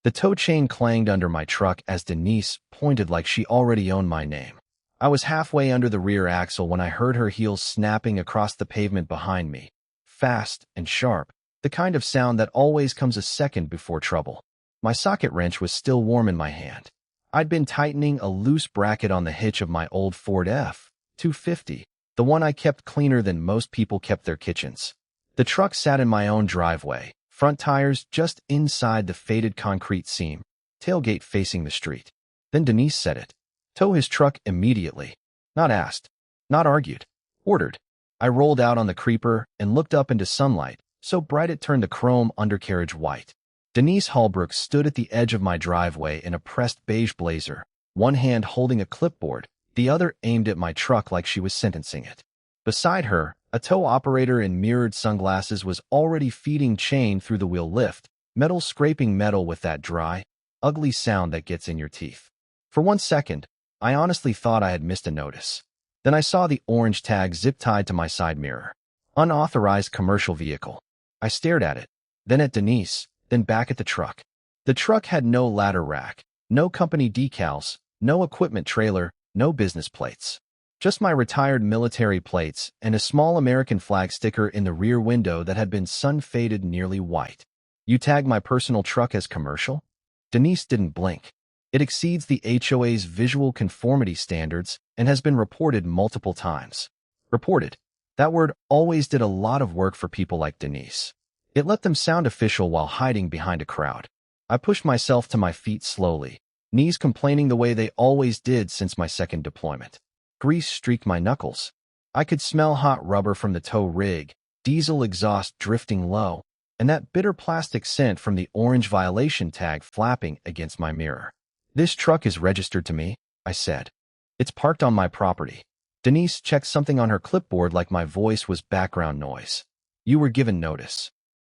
The tow chain clanged under my truck as Denise pointed like she already owned my name. I was halfway under the rear axle when I heard her heels snapping across the pavement behind me. Fast and sharp, the kind of sound that always comes a second before trouble. My socket wrench was still warm in my hand. I'd been tightening a loose bracket on the hitch of my old Ford F-250, the one I kept cleaner than most people kept their kitchens. The truck sat in my own driveway, front tires just inside the faded concrete seam, tailgate facing the street. Then Denise said it. Tow his truck immediately. Not asked. Not argued. Ordered. I rolled out on the creeper and looked up into sunlight, so bright it turned the chrome undercarriage white. Denise Halbrook stood at the edge of my driveway in a pressed beige blazer, one hand holding a clipboard, the other aimed at my truck like she was sentencing it. Beside her, a tow operator in mirrored sunglasses was already feeding chain through the wheel lift, metal scraping metal with that dry, ugly sound that gets in your teeth. For 1 second, I honestly thought I had missed a notice. Then I saw the orange tag zip-tied to my side mirror. Unauthorized commercial vehicle. I stared at it, then at Denise, then back at the truck. The truck had no ladder rack, no company decals, no equipment trailer, no business plates. Just my retired military plates and a small American flag sticker in the rear window that had been sun-faded nearly white. You tag my personal truck as commercial? Denise didn't blink. It exceeds the HOA's visual conformity standards and has been reported multiple times. Reported. That word always did a lot of work for people like Denise. It let them sound official while hiding behind a crowd. I pushed myself to my feet slowly, knees complaining the way they always did since my second deployment. Grease streaked my knuckles. I could smell hot rubber from the tow rig, diesel exhaust drifting low, and that bitter plastic scent from the orange violation tag flapping against my mirror. This truck is registered to me, I said. It's parked on my property. Denise checked something on her clipboard like my voice was background noise. You were given notice.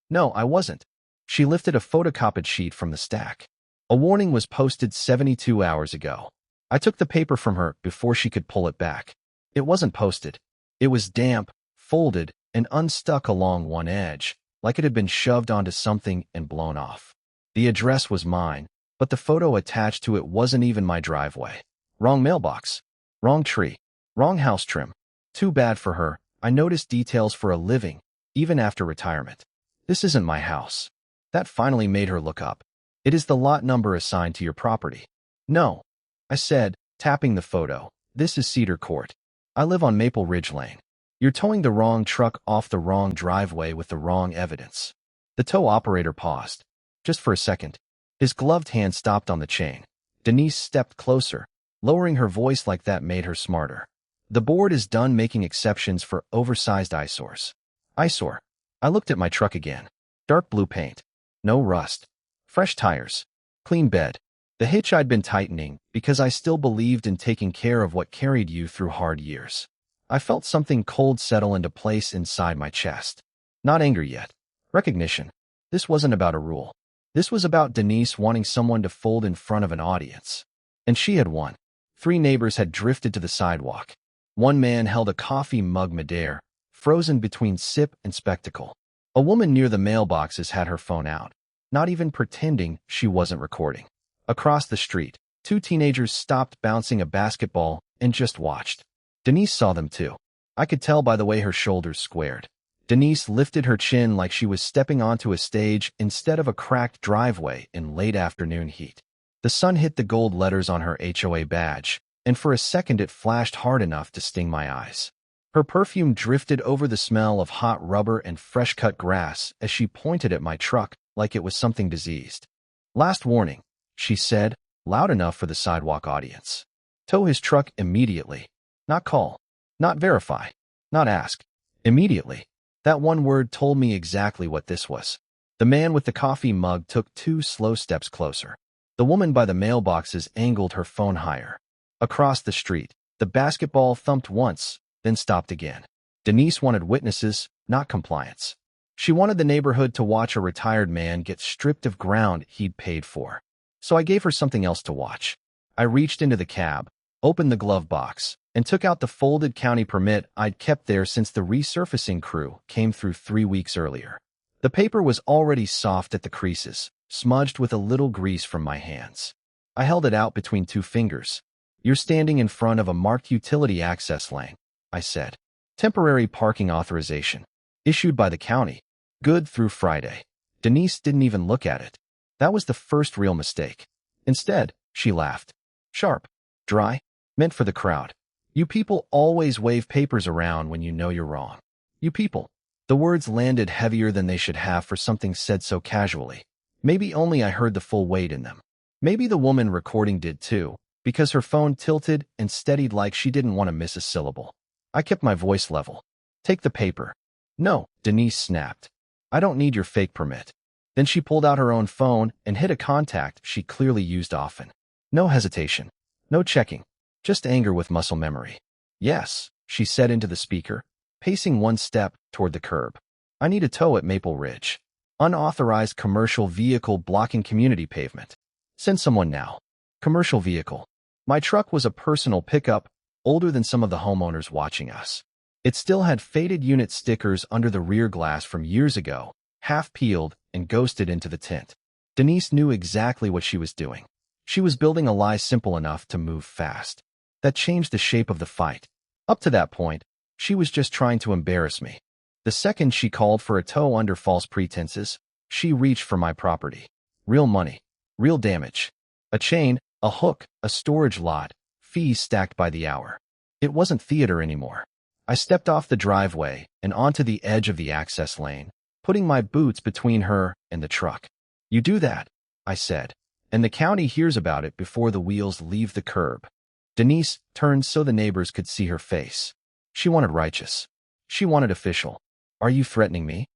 No, I wasn't. She lifted a photocopied sheet from the stack. A warning was posted 72 hours ago. I took the paper from her before she could pull it back. It wasn't posted. It was damp, folded, and unstuck along one edge, like it had been shoved onto something and blown off. The address was mine, but the photo attached to it wasn't even my driveway. Wrong mailbox. Wrong tree. Wrong house trim. Too bad for her. I noticed details for a living, even after retirement. This isn't my house. That finally made her look up. It is the lot number assigned to your property. No, I said, tapping the photo. This is Cedar Court. I live on Maple Ridge Lane. You're towing the wrong truck off the wrong driveway with the wrong evidence. The tow operator paused. Just for a second. His gloved hand stopped on the chain. Denise stepped closer, lowering her voice like that made her smarter. The board is done making exceptions for oversized eyesores. Eyesore. I looked at my truck again. Dark blue paint. No rust. Fresh tires. Clean bed. The hitch I'd been tightening because I still believed in taking care of what carried you through hard years. I felt something cold settle into place inside my chest. Not anger yet. Recognition. This wasn't about a rule. This was about Denise wanting someone to fold in front of an audience. And she had won. 3 neighbors had drifted to the sidewalk. One man held a coffee mug midair, frozen between sip and spectacle. A woman near the mailboxes had her phone out, not even pretending she wasn't recording. Across the street, 2 teenagers stopped bouncing a basketball and just watched. Denise saw them too. I could tell by the way her shoulders squared. Denise lifted her chin like she was stepping onto a stage instead of a cracked driveway in late afternoon heat. The sun hit the gold letters on her HOA badge, and for a second it flashed hard enough to sting my eyes. Her perfume drifted over the smell of hot rubber and fresh-cut grass as she pointed at my truck like it was something diseased. Last warning, she said, loud enough for the sidewalk audience. Tow his truck immediately. Not call. Not verify. Not ask. Immediately. That one word told me exactly what this was. The man with the coffee mug took 2 slow steps closer. The woman by the mailboxes angled her phone higher. Across the street, the basketball thumped once, then stopped again. Denise wanted witnesses, not compliance. She wanted the neighborhood to watch a retired man get stripped of ground he'd paid for. So I gave her something else to watch. I reached into the cab, opened the glove box, and took out the folded county permit I'd kept there since the resurfacing crew came through 3 weeks earlier. The paper was already soft at the creases, smudged with a little grease from my hands. I held it out between two fingers. "You're standing in front of a marked utility access lane," I said. "Temporary parking authorization. Issued by the county. Good through Friday." Denise didn't even look at it. That was the first real mistake. Instead, she laughed. Sharp. Dry. Meant for the crowd. "You people always wave papers around when you know you're wrong. You people." The words landed heavier than they should have for something said so casually. Maybe only I heard the full weight in them. Maybe the woman recording did too, because her phone tilted and steadied like she didn't want to miss a syllable. I kept my voice level. "Take the paper." "No," Denise snapped. "I don't need your fake permit." Then she pulled out her own phone and hit a contact she clearly used often. No hesitation. No checking. Just anger with muscle memory. "Yes," she said into the speaker, pacing one step toward the curb. "I need a tow at Maple Ridge. Unauthorized commercial vehicle blocking community pavement. Send someone now." Commercial vehicle. My truck was a personal pickup, older than some of the homeowners watching us. It still had faded unit stickers under the rear glass from years ago, half peeled and ghosted into the tint. Denise knew exactly what she was doing. She was building a lie simple enough to move fast. That changed the shape of the fight. Up to that point, she was just trying to embarrass me. The second she called for a tow under false pretenses, she reached for my property. Real money. Real damage. A chain, a hook, a storage lot, fees stacked by the hour. It wasn't theater anymore. I stepped off the driveway and onto the edge of the access lane, putting my boots between her and the truck. "You do that," I said, "and the county hears about it before the wheels leave the curb." Denise turned so the neighbors could see her face. She wanted righteous. She wanted official. "Are you threatening me?"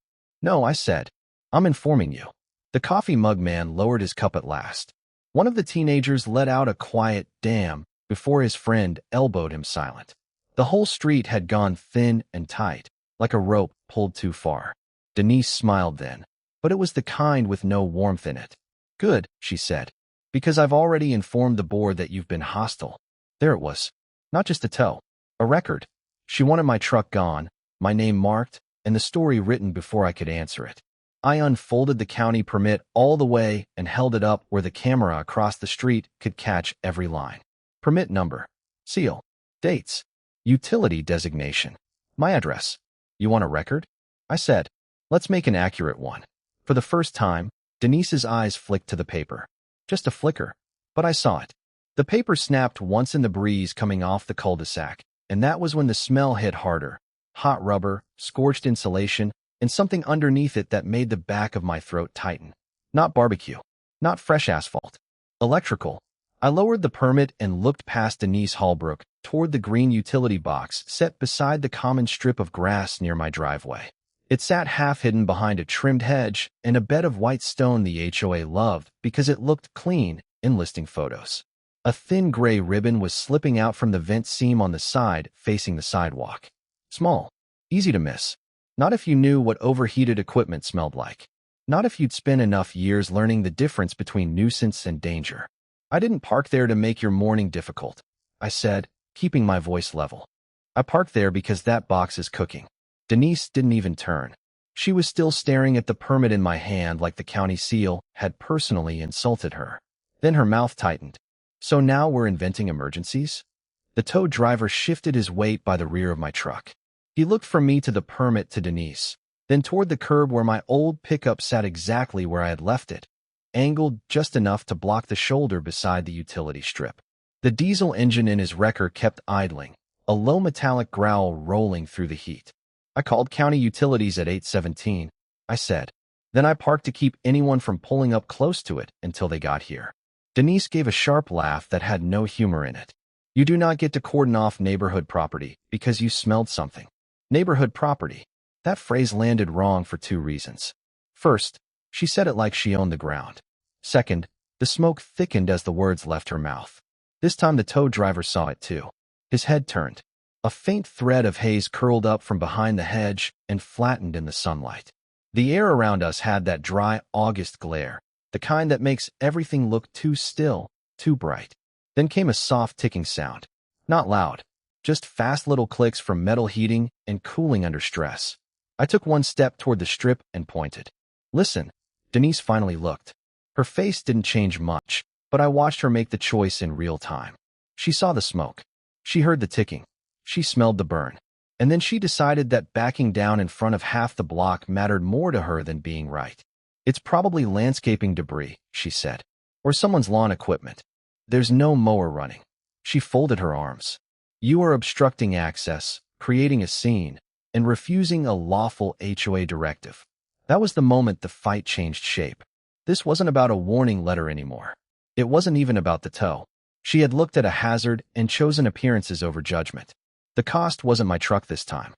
"No," I said. "I'm informing you." The coffee mug man lowered his cup at last. One of the teenagers let out a quiet "damn" before his friend elbowed him silent. The whole street had gone thin and tight, like a rope pulled too far. Denise smiled then, but it was the kind with no warmth in it. "Good," she said, "because I've already informed the board that you've been hostile." There it was. Not just a tow. A record. She wanted my truck gone, my name marked, and the story written before I could answer it. I unfolded the county permit all the way and held it up where the camera across the street could catch every line. Permit number. Seal. Dates. Utility designation. My address. "You want a record?" I said. "Let's make an accurate one." For the first time, Denise's eyes flicked to the paper. Just a flicker, but I saw it. The paper snapped once in the breeze coming off the cul-de-sac, and that was when the smell hit harder. Hot rubber, scorched insulation, and something underneath it that made the back of my throat tighten. Not barbecue. Not fresh asphalt. Electrical. I lowered the permit and looked past Denise Halbrook toward the green utility box set beside the common strip of grass near my driveway. It sat half-hidden behind a trimmed hedge and a bed of white stone the HOA loved because it looked clean in listing photos. A thin gray ribbon was slipping out from the vent seam on the side facing the sidewalk. Small. Easy to miss. Not if you knew what overheated equipment smelled like. Not if you'd spent enough years learning the difference between nuisance and danger. "I didn't park there to make your morning difficult," I said, keeping my voice level. "I parked there because that box is cooking." Denise didn't even turn. She was still staring at the permit in my hand like the county seal had personally insulted her. Then her mouth tightened. "So now we're inventing emergencies?" The tow driver shifted his weight by the rear of my truck. He looked from me to the permit to Denise, then toward the curb where my old pickup sat exactly where I had left it, angled just enough to block the shoulder beside the utility strip. The diesel engine in his wrecker kept idling, a low metallic growl rolling through the heat. "I called county utilities at 8:17, I said. "Then I parked to keep anyone from pulling up close to it until they got here." Denise gave a sharp laugh that had no humor in it. "You do not get to cordon off neighborhood property because you smelled something." Neighborhood property. That phrase landed wrong for two reasons. First, she said it like she owned the ground. Second, the smoke thickened as the words left her mouth. This time the tow driver saw it too. His head turned. A faint thread of haze curled up from behind the hedge and flattened in the sunlight. The air around us had that dry August glare, the kind that makes everything look too still, too bright. Then came a soft ticking sound. Not loud, just fast little clicks from metal heating and cooling under stress. I took one step toward the strip and pointed. "Listen." Denise finally looked. Her face didn't change much, but I watched her make the choice in real time. She saw the smoke. She heard the ticking. She smelled the burn. And then she decided that backing down in front of half the block mattered more to her than being right. It's probably landscaping debris, she said, or someone's lawn equipment. There's no mower running. She folded her arms. You are obstructing access, creating a scene, and refusing a lawful HOA directive. That was the moment the fight changed shape. This wasn't about a warning letter anymore. It wasn't even about the tow. She had looked at a hazard and chosen appearances over judgment. The cost wasn't my truck this time.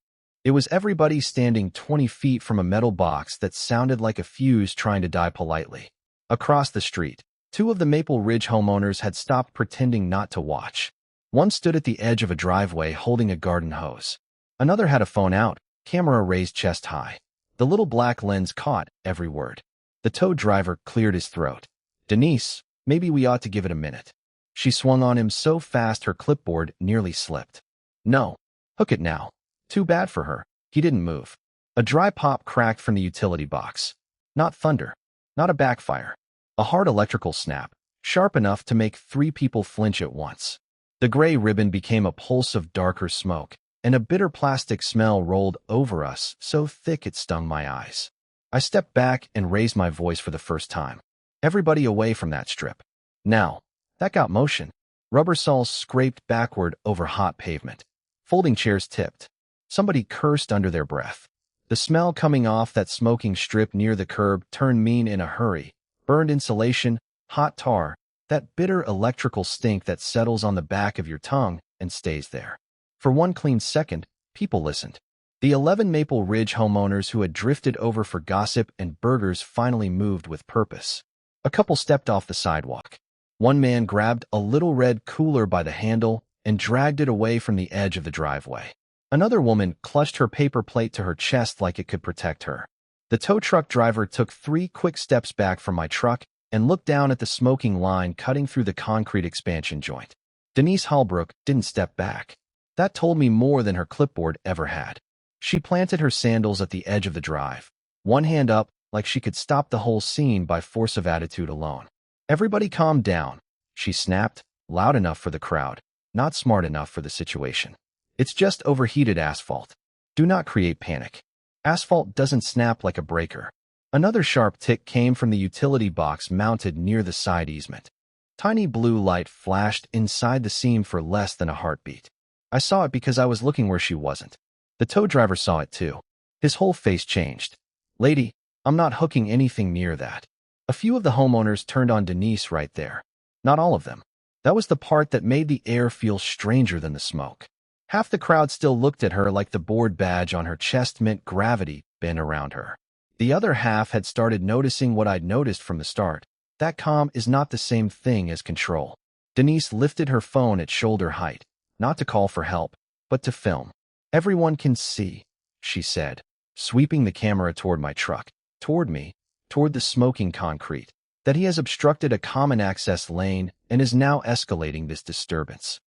It was everybody standing 20 feet from a metal box that sounded like a fuse trying to die politely. Across the street, two of the Maple Ridge homeowners had stopped pretending not to watch. One stood at the edge of a driveway holding a garden hose. Another had a phone out, camera raised chest high. The little black lens caught every word. The tow driver cleared his throat. Denise, maybe we ought to give it a minute. She swung on him so fast her clipboard nearly slipped. No. Hook it now. Too bad for her. He didn't move. A dry pop cracked from the utility box. Not thunder. Not a backfire. A hard electrical snap, sharp enough to make 3 people flinch at once. The gray ribbon became a pulse of darker smoke, and a bitter plastic smell rolled over us so thick it stung my eyes. I stepped back and raised my voice for the first time. Everybody away from that strip. Now. That got motion. Rubber soles scraped backward over hot pavement. Folding chairs tipped. Somebody cursed under their breath. The smell coming off that smoking strip near the curb turned mean in a hurry. Burned insulation, hot tar, that bitter electrical stink that settles on the back of your tongue and stays there. For one clean second, people listened. The 11 Maple Ridge homeowners who had drifted over for gossip and burgers finally moved with purpose. A couple stepped off the sidewalk. One man grabbed a little red cooler by the handle and dragged it away from the edge of the driveway. Another woman clutched her paper plate to her chest like it could protect her. The tow truck driver took 3 quick steps back from my truck and looked down at the smoking line cutting through the concrete expansion joint. Denise Halbrook didn't step back. That told me more than her clipboard ever had. She planted her sandals at the edge of the drive, one hand up like she could stop the whole scene by force of attitude alone. Everybody calm down, she snapped, loud enough for the crowd, not smart enough for the situation. It's just overheated asphalt. Do not create panic. Asphalt doesn't snap like a breaker. Another sharp tick came from the utility box mounted near the side easement. Tiny blue light flashed inside the seam for less than a heartbeat. I saw it because I was looking where she wasn't. The tow driver saw it too. His whole face changed. Lady, I'm not hooking anything near that. A few of the homeowners turned on Denise right there. Not all of them. That was the part that made the air feel stranger than the smoke. Half the crowd still looked at her like the board badge on her chest meant gravity bent around her. The other half had started noticing what I'd noticed from the start. That calm is not the same thing as control. Denise lifted her phone at shoulder height, not to call for help, but to film. Everyone can see, she said, sweeping the camera toward my truck, toward me, toward the smoking concrete, that he has obstructed a common access lane and is now escalating this disturbance.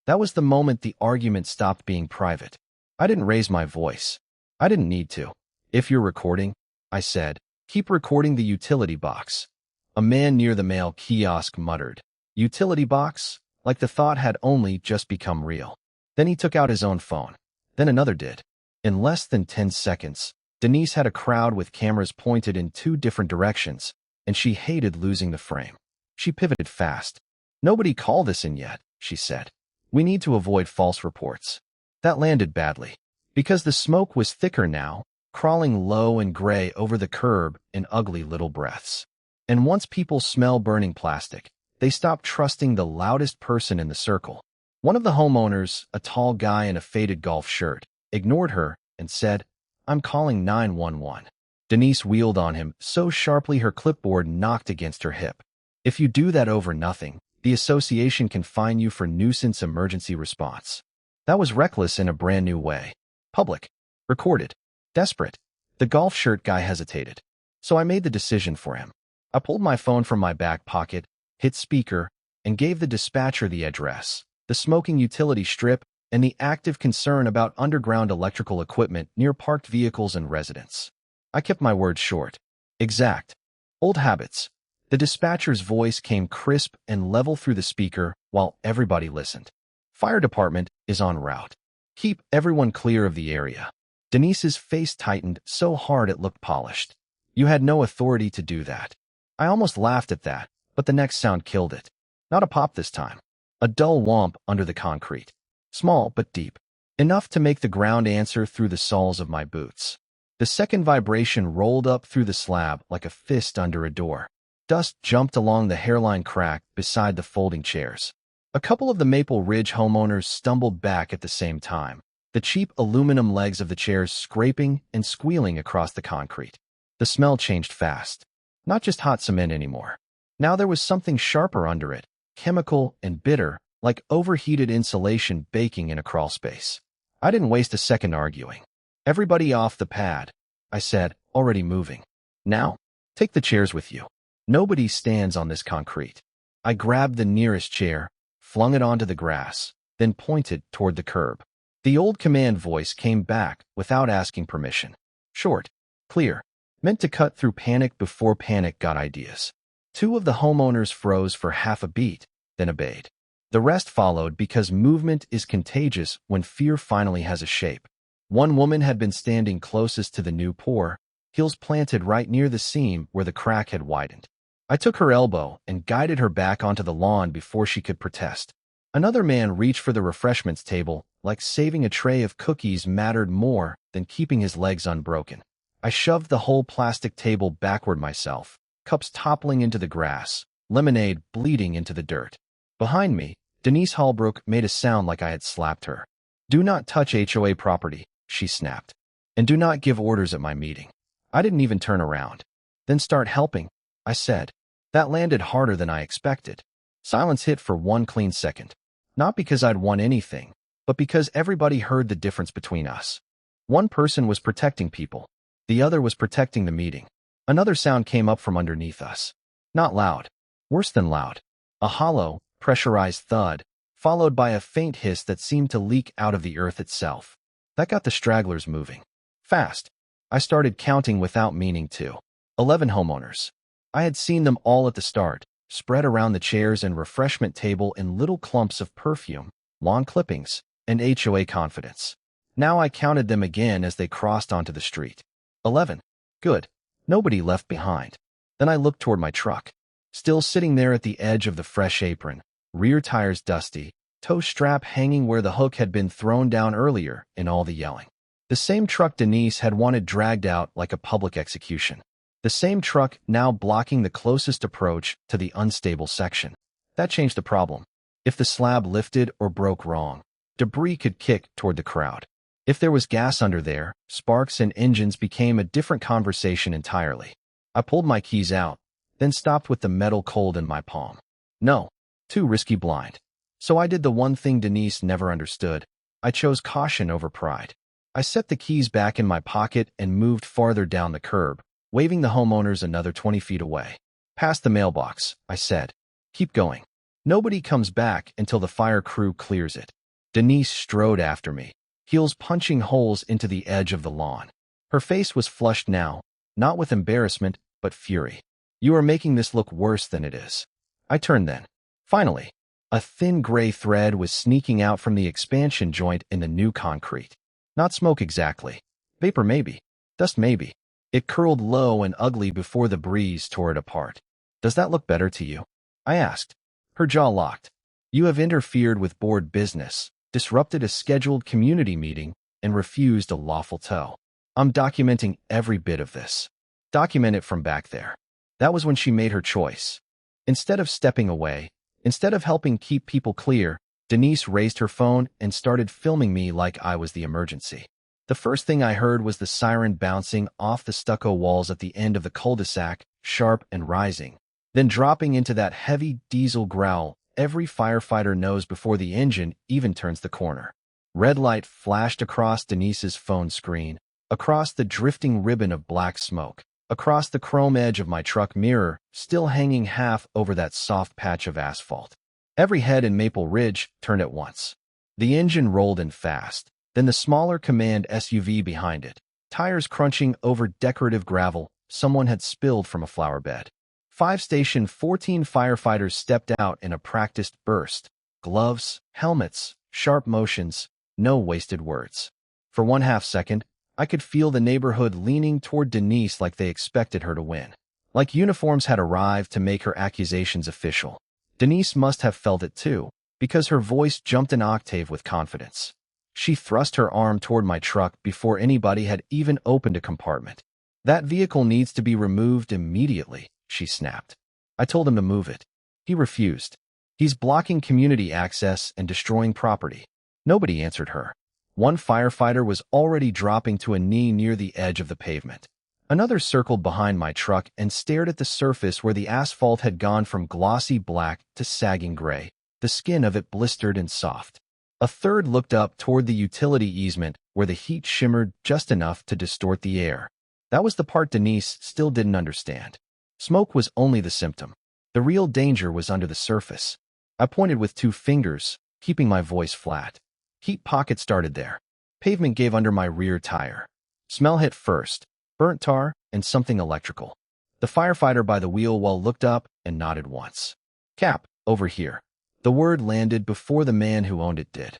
That was the moment the argument stopped being private. I didn't raise my voice. I didn't need to. If you're recording, I said, keep recording the utility box. A man near the mail kiosk muttered, utility box? Like the thought had only just become real. Then he took out his own phone. Then another did. In less than 10 seconds, Denise had a crowd with cameras pointed in 2 different directions, and she hated losing the frame. She pivoted fast. Nobody called this in yet, she said. We need to avoid false reports. That landed badly, because the smoke was thicker now, crawling low and gray over the curb in ugly little breaths. And once people smell burning plastic, they stop trusting the loudest person in the circle. One of the homeowners, a tall guy in a faded golf shirt, ignored her and said, I'm calling 911. Denise wheeled on him so sharply her clipboard knocked against her hip. If you do that over nothing, the association can fine you for nuisance emergency response. That was reckless in a brand new way. Public. Recorded. Desperate. The golf shirt guy hesitated. So I made the decision for him. I pulled my phone from my back pocket, hit speaker, and gave the dispatcher the address, the smoking utility strip, and the active concern about underground electrical equipment near parked vehicles and residents. I kept my words short. Exact. Old habits. The dispatcher's voice came crisp and level through the speaker while everybody listened. Fire department is en route. Keep everyone clear of the area. Denise's face tightened so hard it looked polished. You had no authority to do that. I almost laughed at that, but the next sound killed it. Not a pop this time. A dull whomp under the concrete. Small but deep. Enough to make the ground answer through the soles of my boots. The second vibration rolled up through the slab like a fist under a door. Dust jumped along the hairline crack beside the folding chairs. A couple of the Maple Ridge homeowners stumbled back at the same time, the cheap aluminum legs of the chairs scraping and squealing across the concrete. The smell changed fast. Not just hot cement anymore. Now there was something sharper under it, chemical and bitter, like overheated insulation baking in a crawlspace. I didn't waste a second arguing. Everybody off the pad, I said, already moving. Now, take the chairs with you. Nobody stands on this concrete. I grabbed the nearest chair, flung it onto the grass, then pointed toward the curb. The old command voice came back without asking permission. Short, clear, meant to cut through panic before panic got ideas. Two of the homeowners froze for half a beat, then obeyed. The rest followed because movement is contagious when fear finally has a shape. One woman had been standing closest to the new pour, heels planted right near the seam where the crack had widened. I took her elbow and guided her back onto the lawn before she could protest. Another man reached for the refreshments table, like saving a tray of cookies mattered more than keeping his legs unbroken. I shoved the whole plastic table backward myself, cups toppling into the grass, lemonade bleeding into the dirt. Behind me, Denise Halbrook made a sound like I had slapped her. Do not touch HOA property, she snapped. And do not give orders at my meeting. I didn't even turn around. Then start helping, I said. That landed harder than I expected. Silence hit for one clean second. Not because I'd won anything, but because everybody heard the difference between us. One person was protecting people. The other was protecting the meeting. Another sound came up from underneath us. Not loud. Worse than loud. A hollow, pressurized thud, followed by a faint hiss that seemed to leak out of the earth itself. That got the stragglers moving. Fast. I started counting without meaning to. 11 homeowners. I had seen them all at the start, spread around the chairs and refreshment table in little clumps of perfume, lawn clippings, and HOA confidence. Now I counted them again as they crossed onto the street. 11. Good. Nobody left behind. Then I looked toward my truck. Still sitting there at the edge of the fresh apron, rear tires dusty, tow strap hanging where the hook had been thrown down earlier in all the yelling. The same truck Denise had wanted dragged out like a public execution. The same truck now blocking the closest approach to the unstable section. That changed the problem. If the slab lifted or broke wrong, debris could kick toward the crowd. If there was gas under there, sparks and engines became a different conversation entirely. I pulled my keys out, then stopped with the metal cold in my palm. No, too risky blind. So I did the one thing Denise never understood. I chose caution over pride. I set the keys back in my pocket and moved farther down the curb, waving the homeowners another 20 feet away. Past the mailbox, I said. Keep going. Nobody comes back until the fire crew clears it. Denise strode after me, heels punching holes into the edge of the lawn. Her face was flushed now, not with embarrassment, but fury. You are making this look worse than it is. I turned then. Finally, a thin gray thread was sneaking out from the expansion joint in the new concrete. Not smoke exactly. Vapor maybe. Dust maybe. It curled low and ugly before the breeze tore it apart. Does that look better to you? I asked. Her jaw locked. You have interfered with board business, disrupted a scheduled community meeting, and refused a lawful tow. I'm documenting every bit of this. Document it from back there. That was when she made her choice. Instead of stepping away, instead of helping keep people clear, Denise raised her phone and started filming me like I was the emergency. The first thing I heard was the siren bouncing off the stucco walls at the end of the cul-de-sac, sharp and rising, then dropping into that heavy diesel growl every firefighter knows before the engine even turns the corner. Red light flashed across Denise's phone screen, across the drifting ribbon of black smoke, across the chrome edge of my truck mirror, still hanging half over that soft patch of asphalt. Every head in Maple Ridge turned at once. The engine rolled in fast, then the smaller command SUV behind it, tires crunching over decorative gravel someone had spilled from a flower bed. 5 Station 14 firefighters stepped out in a practiced burst. Gloves, helmets, sharp motions, no wasted words. For 1/2 second, I could feel the neighborhood leaning toward Denise like they expected her to win. Like uniforms had arrived to make her accusations official. Denise must have felt it too, because her voice jumped an octave with confidence. She thrust her arm toward my truck before anybody had even opened a compartment. "That vehicle needs to be removed immediately," she snapped. I told him to move it. He refused. "He's blocking community access and destroying property." Nobody answered her. One firefighter was already dropping to a knee near the edge of the pavement. Another circled behind my truck and stared at the surface where the asphalt had gone from glossy black to sagging gray, the skin of it blistered and soft. A third looked up toward the utility easement where the heat shimmered just enough to distort the air. That was the part Denise still didn't understand. Smoke was only the symptom. The real danger was under the surface. I pointed with 2 fingers, keeping my voice flat. Heat pocket started there. Pavement gave under my rear tire. Smell hit first, burnt tar and something electrical. The firefighter by the wheel well looked up and nodded once. "Cap, over here." The word landed before the man who owned it did.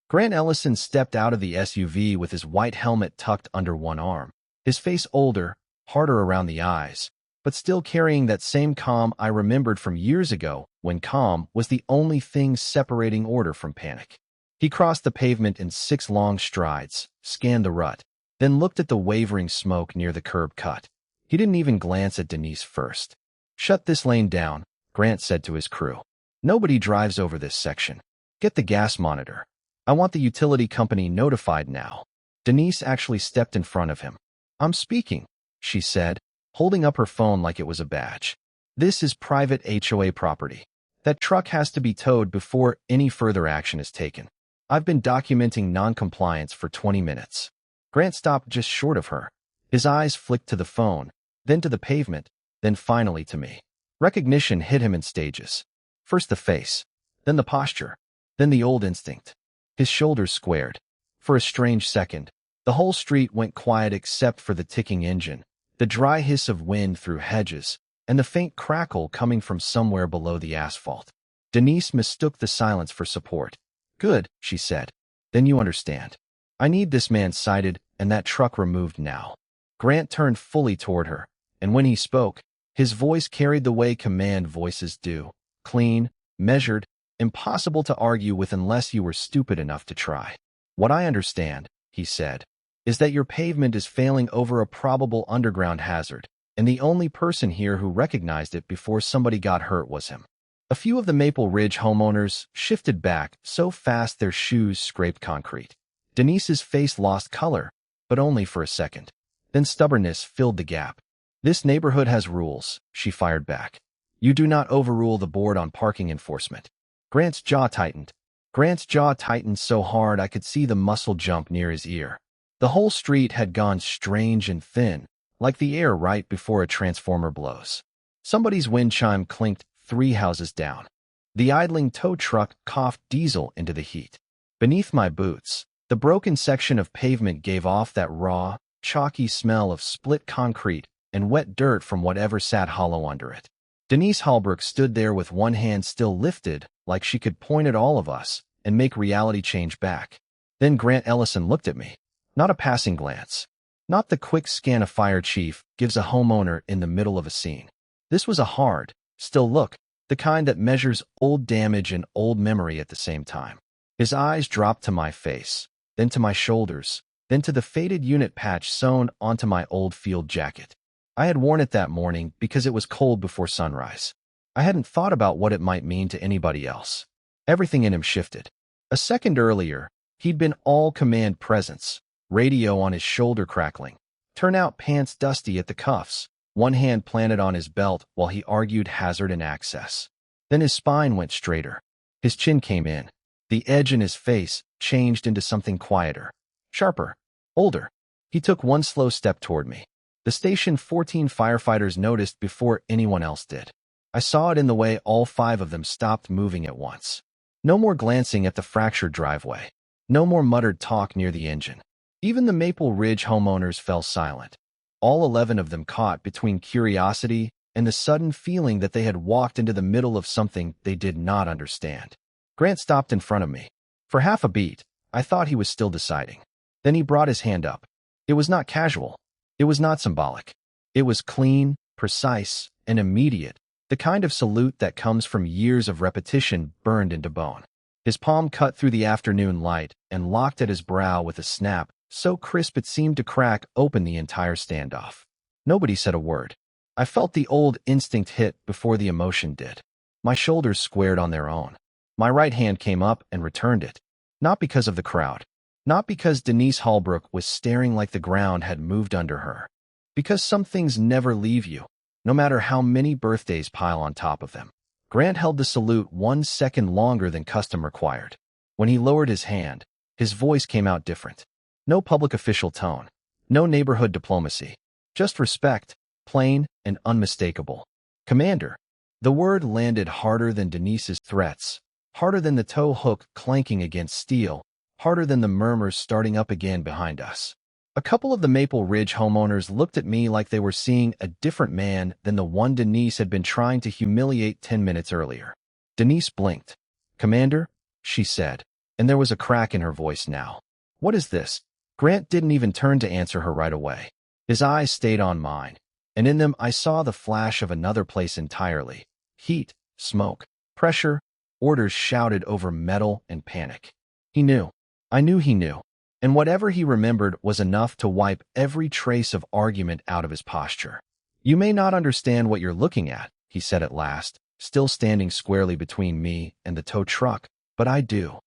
Grant Ellison stepped out of the SUV with his white helmet tucked under one arm, his face older, harder around the eyes, but still carrying that same calm I remembered from years ago when calm was the only thing separating order from panic. He crossed the pavement in 6 long strides, scanned the rut, then looked at the wavering smoke near the curb cut. He didn't even glance at Denise first. "Shut this lane down," Grant said to his crew. "Nobody drives over this section. Get the gas monitor. I want the utility company notified now." Denise actually stepped in front of him. "I'm speaking," she said, holding up her phone like it was a badge. "This is private HOA property. That truck has to be towed before any further action is taken. I've been documenting non-compliance for 20 minutes. Grant stopped just short of her. His eyes flicked to the phone, then to the pavement, then finally to me. Recognition hit him in stages. First the face, then the posture, then the old instinct. His shoulders squared. For a strange second, the whole street went quiet except for the ticking engine, the dry hiss of wind through hedges, and the faint crackle coming from somewhere below the asphalt. Denise mistook the silence for support. "Good," she said. "Then you understand. I need this man cited and that truck removed now." Grant turned fully toward her, and when he spoke, his voice carried the way command voices do. Clean, measured, impossible to argue with unless you were stupid enough to try. "What I understand," he said, "is that your pavement is failing over a probable underground hazard, and the only person here who recognized it before somebody got hurt was him." A few of the Maple Ridge homeowners shifted back so fast their shoes scraped concrete. Denise's face lost color, but only for a second. Then stubbornness filled the gap. "This neighborhood has rules," she fired back. "You do not overrule the board on parking enforcement." Grant's jaw tightened. Grant's jaw tightened so hard I could see the muscle jump near his ear. The whole street had gone strange and thin, like the air right before a transformer blows. Somebody's wind chime clinked 3 houses down. The idling tow truck coughed diesel into the heat. Beneath my boots, the broken section of pavement gave off that raw, chalky smell of split concrete and wet dirt from whatever sat hollow under it. Denise Halbrook stood there with one hand still lifted, like she could point at all of us and make reality change back. Then Grant Ellison looked at me. Not a passing glance. Not the quick scan a fire chief gives a homeowner in the middle of a scene. This was a hard, still look, the kind that measures old damage and old memory at the same time. His eyes dropped to my face, then to my shoulders, then to the faded unit patch sewn onto my old field jacket. I had worn it that morning because it was cold before sunrise. I hadn't thought about what it might mean to anybody else. Everything in him shifted. A second earlier, he'd been all command presence, radio on his shoulder crackling, turnout pants dusty at the cuffs, one hand planted on his belt while he argued hazard and access. Then his spine went straighter. His chin came in. The edge in his face changed into something quieter, sharper, older. He took one slow step toward me. The Station 14 firefighters noticed before anyone else did. I saw it in the way all 5 of them stopped moving at once. No more glancing at the fractured driveway. No more muttered talk near the engine. Even the Maple Ridge homeowners fell silent. All 11 of them caught between curiosity and the sudden feeling that they had walked into the middle of something they did not understand. Grant stopped in front of me. For half a beat, I thought he was still deciding. Then he brought his hand up. It was not casual. It was not symbolic. It was clean, precise, and immediate, the kind of salute that comes from years of repetition burned into bone. His palm cut through the afternoon light and locked at his brow with a snap so crisp it seemed to crack open the entire standoff. Nobody said a word. I felt the old instinct hit before the emotion did. My shoulders squared on their own. My right hand came up and returned it. Not because of the crowd. Not because Denise Halbrook was staring like the ground had moved under her. Because some things never leave you, no matter how many birthdays pile on top of them. Grant held the salute 1 second longer than custom required. When he lowered his hand, his voice came out different. No public official tone. No neighborhood diplomacy. Just respect, plain and unmistakable. Commander. The word landed harder than Denise's threats, harder than the tow hook clanking against steel, harder than the murmurs starting up again behind us. A couple of the Maple Ridge homeowners looked at me like they were seeing a different man than the one Denise had been trying to humiliate 10 minutes earlier. Denise blinked. Commander, she said, and there was a crack in her voice now. What is this? Grant didn't even turn to answer her right away. His eyes stayed on mine, and in them I saw the flash of another place entirely. Heat, smoke, pressure, orders shouted over metal and panic. He knew. I knew he knew. And whatever he remembered was enough to wipe every trace of argument out of his posture. You may not understand what you're looking at, he said at last, still standing squarely between me and the tow truck, but I do.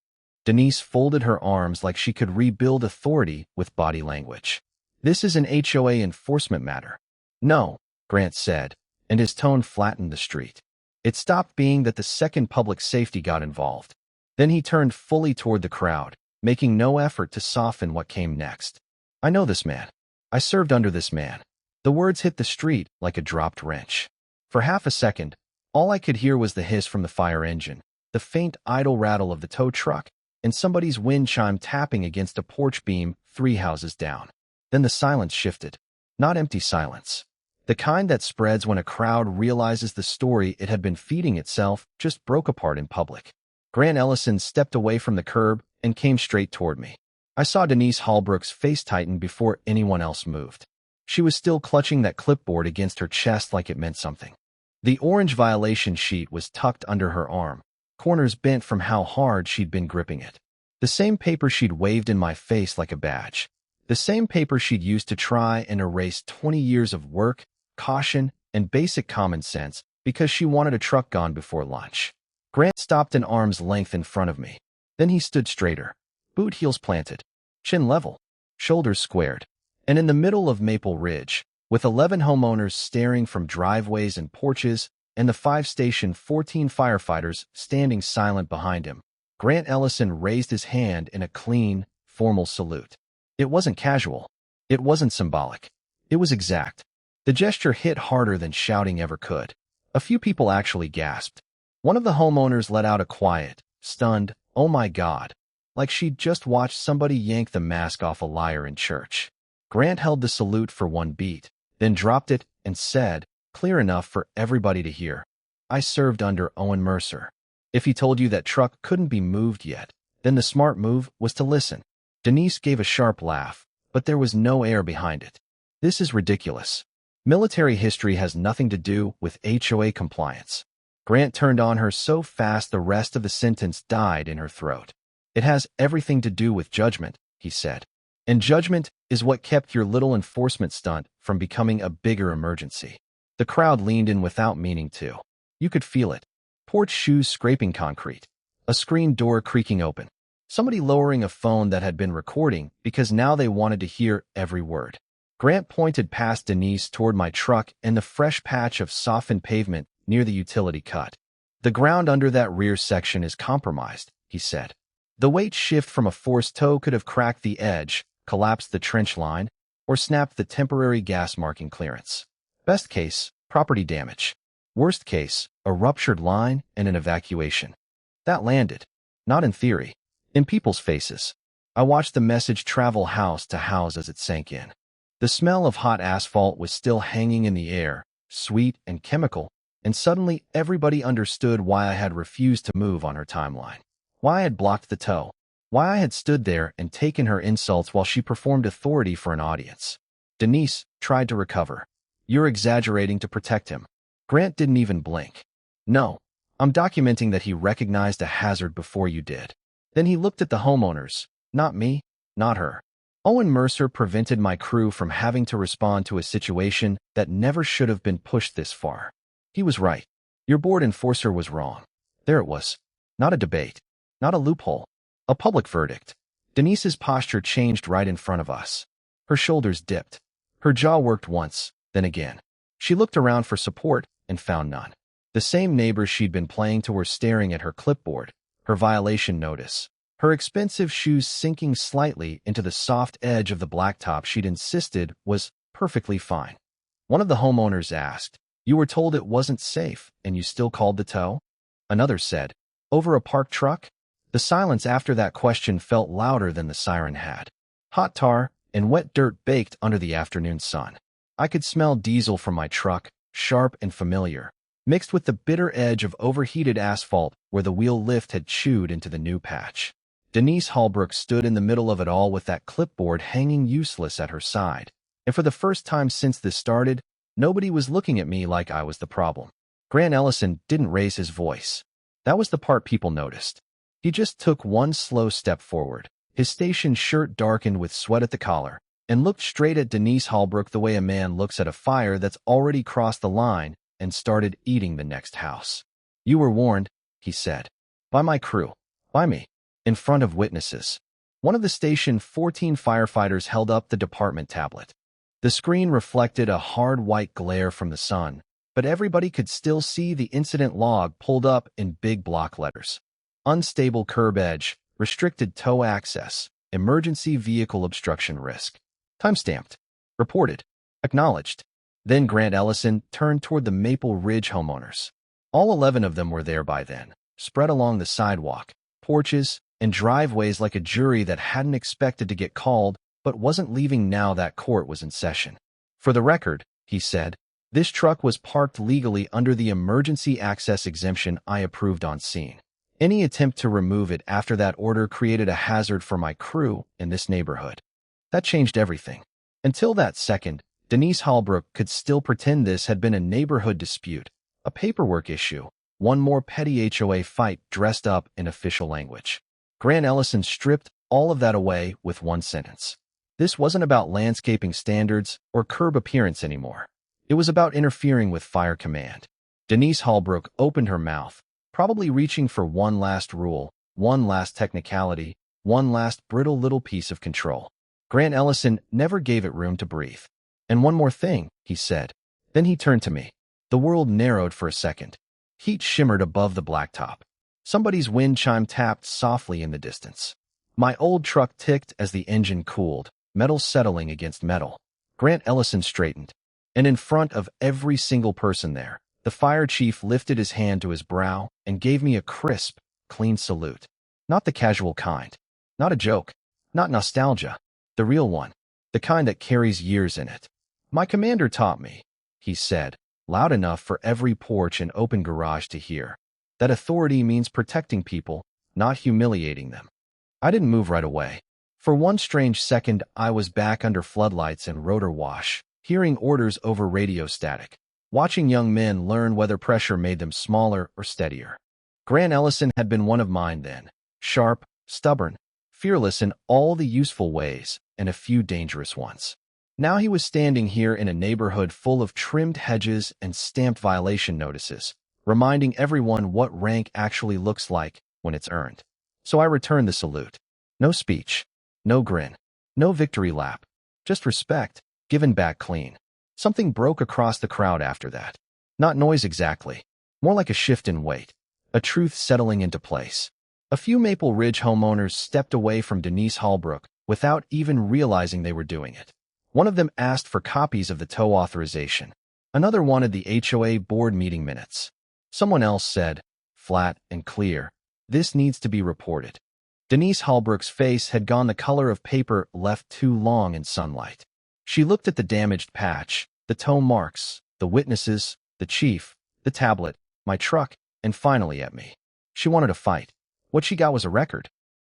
Denise folded her arms like she could rebuild authority with body language. This is an HOA enforcement matter. No, Grant said, and his tone flattened the street. It stopped being that the second public safety got involved. Then he turned fully toward the crowd, making no effort to soften what came next. I know this man. I served under this man. The words hit the street like a dropped wrench. For half a second, all I could hear was the hiss from the fire engine, the faint idle rattle of the tow truck, and somebody's wind chime tapping against a porch beam 3 houses down. Then the silence shifted. Not empty silence. The kind that spreads when a crowd realizes the story it had been feeding itself just broke apart in public. Grant Ellison stepped away from the curb and came straight toward me. I saw Denise Halbrook's face tighten before anyone else moved. She was still clutching that clipboard against her chest like it meant something. The orange violation sheet was tucked under her arm, corners bent from how hard she'd been gripping it. The same paper she'd waved in my face like a badge. The same paper she'd used to try and erase 20 years of work, caution, and basic common sense because she wanted a truck gone before lunch. Grant stopped an arm's length in front of me. Then he stood straighter, boot heels planted, chin level, shoulders squared, and in the middle of Maple Ridge, with 11 homeowners staring from driveways and porches, and the 5-station 14 firefighters standing silent behind him, Grant Ellison raised his hand in a clean, formal salute. It wasn't casual. It wasn't symbolic. It was exact. The gesture hit harder than shouting ever could. A few people actually gasped. One of the homeowners let out a quiet, stunned, "Oh my God," like she'd just watched somebody yank the mask off a liar in church. Grant held the salute for 1 beat, then dropped it and said, clear enough for everybody to hear, "I served under Owen Mercer." If he told you that truck couldn't be moved yet, then the smart move was to listen. Denise gave a sharp laugh, but there was no air behind it. This is ridiculous. Military history has nothing to do with HOA compliance. Grant turned on her so fast the rest of the sentence died in her throat. It has everything to do with judgment, he said. And judgment is what kept your little enforcement stunt from becoming a bigger emergency. The crowd leaned in without meaning to. You could feel it. Porch shoes scraping concrete. A screen door creaking open. Somebody lowering a phone that had been recording because now they wanted to hear every word. Grant pointed past Denise toward my truck and the fresh patch of softened pavement near the utility cut. The ground under that rear section is compromised, he said. The weight shift from a forced tow could have cracked the edge, collapsed the trench line, or snapped the temporary gas marking clearance. Best case, property damage. Worst case, a ruptured line and an evacuation. That landed. Not in theory. In people's faces. I watched the message travel house to house as it sank in. The smell of hot asphalt was still hanging in the air, sweet, and chemical, and suddenly everybody understood why I had refused to move on her timeline. Why I had blocked the tow. Why I had stood there and taken her insults while she performed authority for an audience. Denise tried to recover. You're exaggerating to protect him. Grant didn't even blink. No, I'm documenting that he recognized a hazard before you did. Then he looked at the homeowners. Not me, not her. Owen Mercer prevented my crew from having to respond to a situation that never should have been pushed this far. He was right. Your board enforcer was wrong. There it was. Not a debate. Not a loophole. A public verdict. Denise's posture changed right in front of us. Her shoulders dipped. Her jaw worked once, then again. She looked around for support and found none. The same neighbors she'd been playing to were staring at her clipboard, her violation notice, her expensive shoes sinking slightly into the soft edge of the blacktop she'd insisted was perfectly fine. One of the homeowners asked, "You were told it wasn't safe, and you still called the tow?" Another said, "Over a parked truck?" The silence after that question felt louder than the siren had. Hot tar and wet dirt baked under the afternoon sun. I could smell diesel from my truck, sharp and familiar, mixed with the bitter edge of overheated asphalt where the wheel lift had chewed into the new patch. Denise Halbrook stood in the middle of it all with that clipboard hanging useless at her side. And for the first time since this started, nobody was looking at me like I was the problem. Grant Ellison didn't raise his voice. That was the part people noticed. He just took one slow step forward, his station shirt darkened with sweat at the collar, and looked straight at Denise Halbrook the way a man looks at a fire that's already crossed the line and started eating the next house. "You were warned," he said. "By my crew. By me. In front of witnesses." One of the station 14 firefighters held up the department tablet. The screen reflected a hard white glare from the sun, but everybody could still see the incident log pulled up in big block letters. Unstable curb edge, restricted tow access, emergency vehicle obstruction risk. Timestamped. Reported. Acknowledged. Then Grant Ellison turned toward the Maple Ridge homeowners. All 11 of them were there by then, spread along the sidewalk, porches, and driveways like a jury that hadn't expected to get called but wasn't leaving now that court was in session. "For the record," he said, "this truck was parked legally under the emergency access exemption I approved on scene. Any attempt to remove it after that order created a hazard for my crew in this neighborhood." That changed everything. Until that second, Denise Halbrook could still pretend this had been a neighborhood dispute, a paperwork issue, one more petty HOA fight dressed up in official language. Grant Ellison stripped all of that away with one sentence. This wasn't about landscaping standards or curb appearance anymore. It was about interfering with fire command. Denise Halbrook opened her mouth, probably reaching for one last rule, one last technicality, one last brittle little piece of control. Grant Ellison never gave it room to breathe. "And one more thing," he said. Then he turned to me. The world narrowed for a second. Heat shimmered above the blacktop. Somebody's wind chime tapped softly in the distance. My old truck ticked as the engine cooled, metal settling against metal. Grant Ellison straightened. And in front of every single person there, the fire chief lifted his hand to his brow and gave me a crisp, clean salute. Not the casual kind. Not a joke. Not nostalgia. The real one. The kind that carries years in it. "My commander taught me," he said, loud enough for every porch and open garage to hear, "that authority means protecting people, not humiliating them." I didn't move right away. For one strange second, I was back under floodlights and rotor wash, hearing orders over radio static, watching young men learn whether pressure made them smaller or steadier. Grant Ellison had been one of mine then, sharp, stubborn, fearless in all the useful ways and a few dangerous ones. Now he was standing here in a neighborhood full of trimmed hedges and stamped violation notices, reminding everyone what rank actually looks like when it's earned. So I returned the salute. No speech, no grin, no victory lap, just respect, given back clean. Something broke across the crowd after that. Not noise exactly, more like a shift in weight, a truth settling into place. A few Maple Ridge homeowners stepped away from Denise Halbrook without even realizing they were doing it. One of them asked for copies of the tow authorization. Another wanted the HOA board meeting minutes. Someone else said, flat and clear, "This needs to be reported." Denise Halbrook's face had gone the color of paper left too long in sunlight. She looked at the damaged patch, the toe marks, the witnesses, the chief, the tablet, my truck, and finally at me. She wanted a fight. What she got was a record.